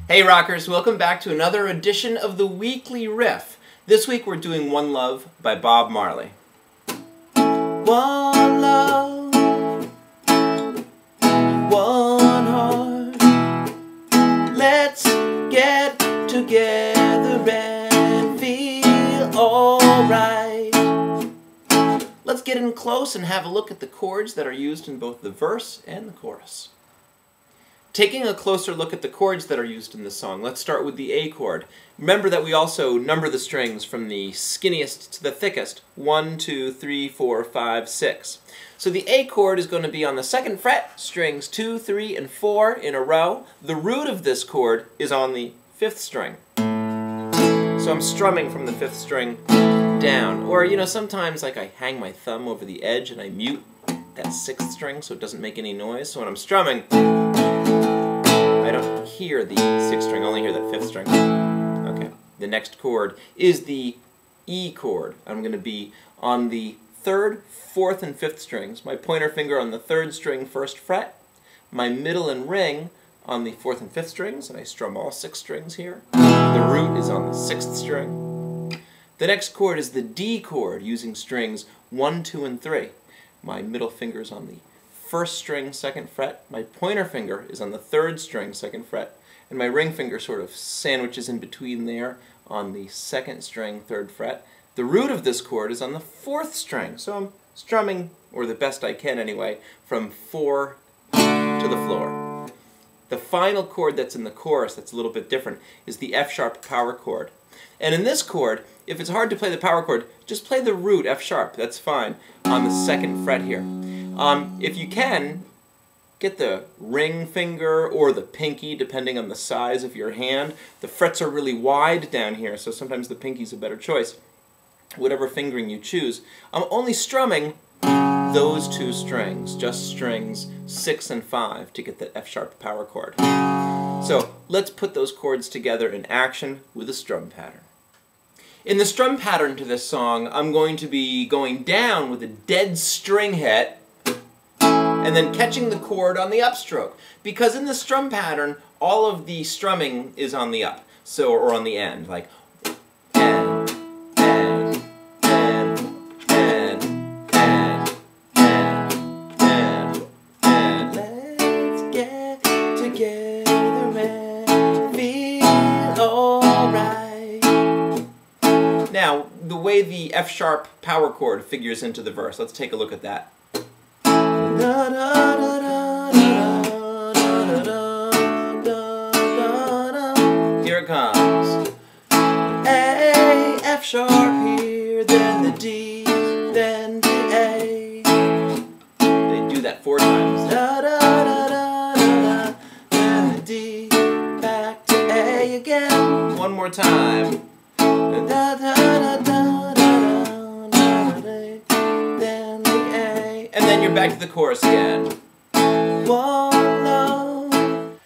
Hey rockers, welcome back to another edition of the Weekly Riff. This week we're doing One Love by Bob Marley. One love, one heart, let's get together and feel alright. Let's get in close and have a look at the chords that are used in both the verse and the chorus. Taking a closer look at the chords that are used in this song, let's start with the A chord. Remember that we also number the strings from the skinniest to the thickest. 1, 2, 3, 4, 5, 6. So the A chord is going to be on the 2nd fret, strings 2, 3, and 4 in a row. The root of this chord is on the 5th string. So I'm strumming from the 5th string down. Or, you know, sometimes like I hang my thumb over the edge and I mute that 6th string so it doesn't make any noise. So when I'm strumming, I don't hear the 6th string, I only hear that 5th string. Okay. The next chord is the E chord. I'm going to be on the 3rd, 4th, and 5th strings. My pointer finger on the 3rd string, 1st fret. My middle and ring on the 4th and 5th strings, and I strum all 6 strings here. The root is on the 6th string. The next chord is the D chord, using strings 1, 2, and 3. My middle finger is on the 1st string, 2nd fret. My pointer finger is on the 3rd string, 2nd fret. And my ring finger sort of sandwiches in between there on the 2nd string, 3rd fret. The root of this chord is on the 4th string. So I'm strumming, or the best I can anyway, from 4 to the floor. The final chord that's in the chorus that's a little bit different is the F sharp power chord. And in this chord, if it's hard to play the power chord, just play the root, F sharp, that's fine, on the 2nd fret here. If you can, get the ring finger or the pinky, depending on the size of your hand. The frets are really wide down here, so sometimes the pinky's a better choice. Whatever fingering you choose. I'm only strumming those 2 strings, just strings 6 and 5 to get that F sharp power chord. So let's put those chords together in action with a strum pattern. In the strum pattern to this song, I'm going to be going down with a dead string hit and then catching the chord on the upstroke. Because in the strum pattern, all of the strumming is on the up, so, or on the end, like and, and, and, and, and, and, and, and. Let's get together and feel alright. Now, the way the F sharp power chord figures into the verse, let's take a look at that. Here it comes. A, F sharp here, then the D, then the A. They do that 4 times. Da, da, da, da, da, da, then the D, back to A again. One more time. Da, da, da, da, da, da, da, then the A. And then you're back to the chorus again. One love.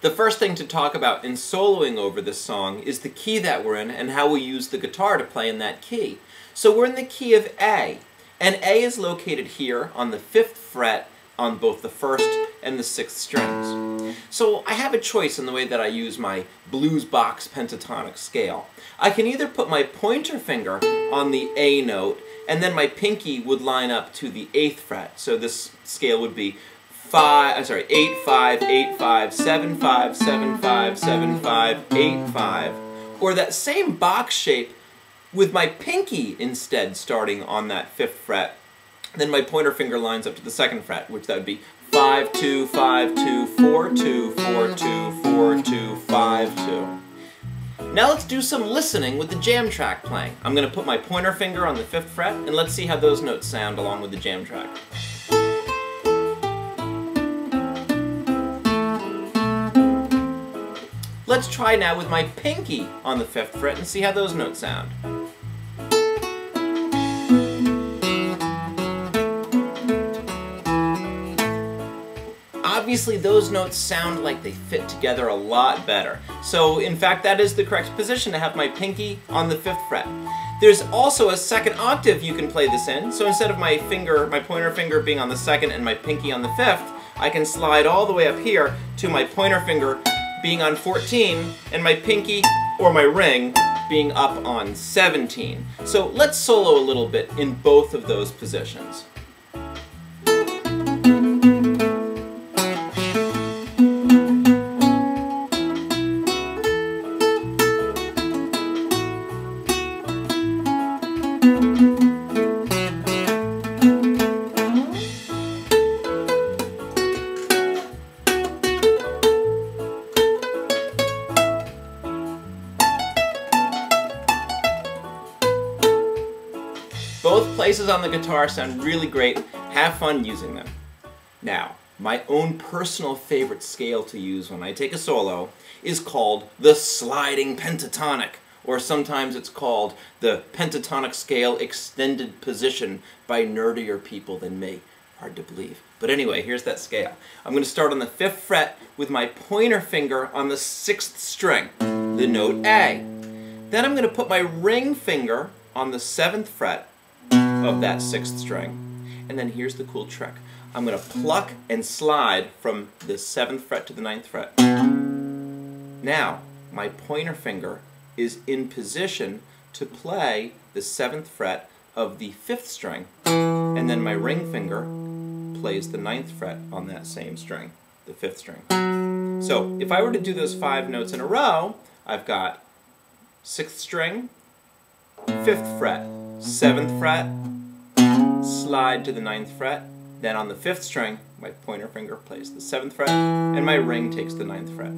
The first thing to talk about in soloing over this song is the key that we're in and how we use the guitar to play in that key. So we're in the key of A, and A is located here on the 5th fret on both the 1st and the 6th strings. So I have a choice in the way that I use my blues box pentatonic scale. I can either put my pointer finger on the A note, and then my pinky would line up to the 8th fret. So this scale would be 8, 5, 8, 5, 7, 5, 7, 5, 7, 5, 8, 5. Or that same box shape with my pinky instead starting on that 5th fret. Then my pointer finger lines up to the 2nd fret, which that would be 5, 2, 5, 2, 4, 2, 4, 2, 4, 2, 5, 2. Now let's do some listening with the jam track playing. I'm going to put my pointer finger on the 5th fret, and let's see how those notes sound along with the jam track. Let's try now with my pinky on the 5th fret and see how those notes sound. Obviously those notes sound like they fit together a lot better. So in fact that is the correct position to have my pinky on the 5th fret. There's also a 2nd octave you can play this in, so instead of my pointer finger being on the 2nd and my pinky on the 5th, I can slide all the way up here to my pointer finger being on 14 and my pinky or my ring being up on 17. So let's solo a little bit in both of those positions. Both places on the guitar sound really great. Have fun using them. Now, my own personal favorite scale to use when I take a solo is called the sliding pentatonic, or sometimes it's called the pentatonic scale extended position by nerdier people than me. Hard to believe. But anyway, here's that scale. I'm going to start on the 5th fret with my pointer finger on the 6th string, the note A. Then I'm going to put my ring finger on the 7th fret of that 6th string. And then here's the cool trick. I'm going to pluck and slide from the 7th fret to the 9th fret. Now, my pointer finger is in position to play the 7th fret of the 5th string, and then my ring finger plays the 9th fret on that same string, the 5th string. So if I were to do those 5 notes in a row, I've got 6th string, 5th fret, 7th fret, slide to the 9th fret, then on the 5th string, my pointer finger plays the 7th fret, and my ring takes the 9th fret.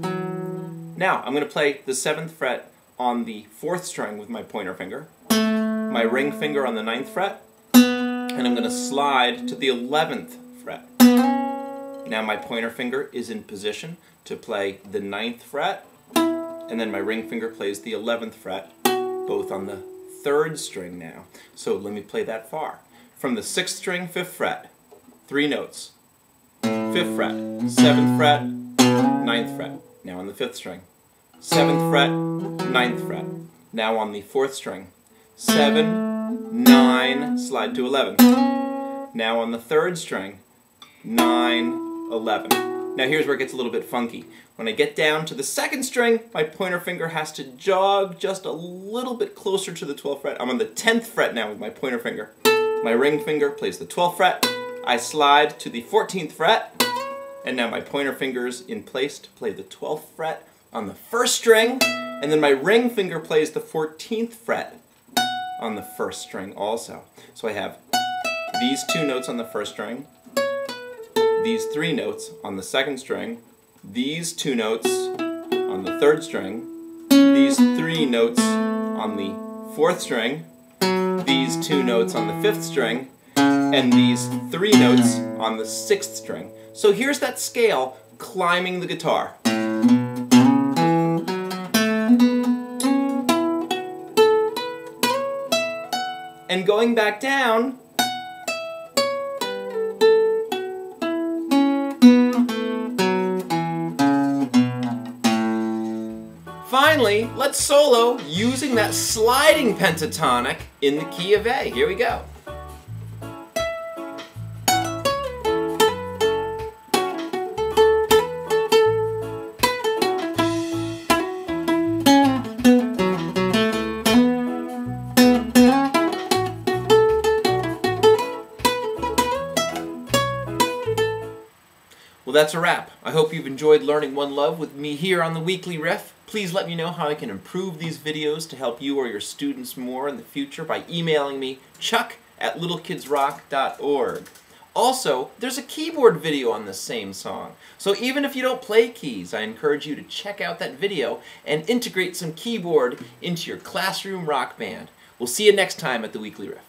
Now, I'm going to play the 7th fret on the 4th string with my pointer finger, my ring finger on the 9th fret, and I'm going to slide to the 11th fret. Now my pointer finger is in position to play the 9th fret, and then my ring finger plays the 11th fret, both on the 3rd string now. So let me play that far. From the 6th string, 5th fret, 3 notes. 5th fret, 7th fret, 9th fret. Now on the 5th string. 7th fret, 9th fret. Now on the 4th string. 7, 9, slide to 11. Now on the 3rd string, 9, 11. Now here's where it gets a little bit funky. When I get down to the 2nd string, my pointer finger has to jog just a little bit closer to the 12th fret. I'm on the 10th fret now with my pointer finger. My ring finger plays the 12th fret. I slide to the 14th fret, and now my pointer finger's in place to play the 12th fret on the 1st string, and then my ring finger plays the 14th fret on the 1st string also. So I have these 2 notes on the 1st string, these 3 notes on the 2nd string, these 2 notes on the 3rd string, these 3 notes on the 4th string, these 2 notes on the 5th string, and these 3 notes on the 6th string. So here's that scale climbing the guitar. And going back down, finally, let's solo using that sliding pentatonic in the key of A. Here we go. Well, that's a wrap. I hope you've enjoyed learning One Love with me here on the Weekly Riff. Please let me know how I can improve these videos to help you or your students more in the future by emailing me, chuck@littlekidsrock.org. Also, there's a keyboard video on this same song. So even if you don't play keys, I encourage you to check out that video and integrate some keyboard into your classroom rock band. We'll see you next time at the Weekly Riff.